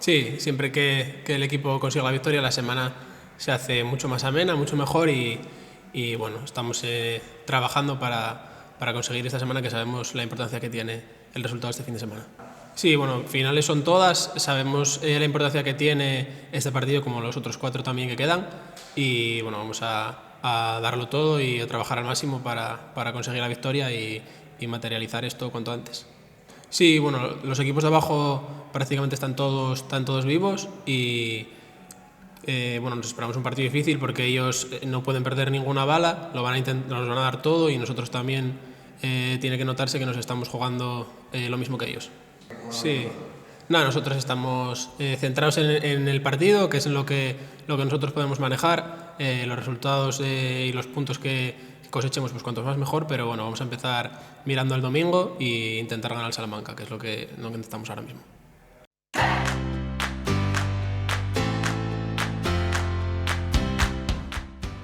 Sí, siempre que el equipo consiga la victoria, la semana se hace mucho más amena, mucho mejor y bueno, estamos trabajando para conseguir esta semana, que sabemos la importancia que tiene el resultado este fin de semana. Sí, bueno, finales son todas, sabemos la importancia que tiene este partido como los otros 4 también que quedan y bueno, vamos a darlo todo y a trabajar al máximo para conseguir la victoria y materializar esto cuanto antes. Sí, bueno, los equipos de abajo prácticamente están todos vivos y bueno, nos esperamos un partido difícil porque ellos no pueden perder ninguna bala, nos van a dar todo y nosotros también tiene que notarse que nos estamos jugando lo mismo que ellos. Sí. Nada, nosotros estamos centrados en el partido, que es en lo que nosotros podemos manejar, los resultados y los puntos que cosechemos, pues cuanto más mejor, pero bueno, vamos a empezar mirando el domingo e intentar ganar al Salamanca, que es lo que intentamos ahora mismo.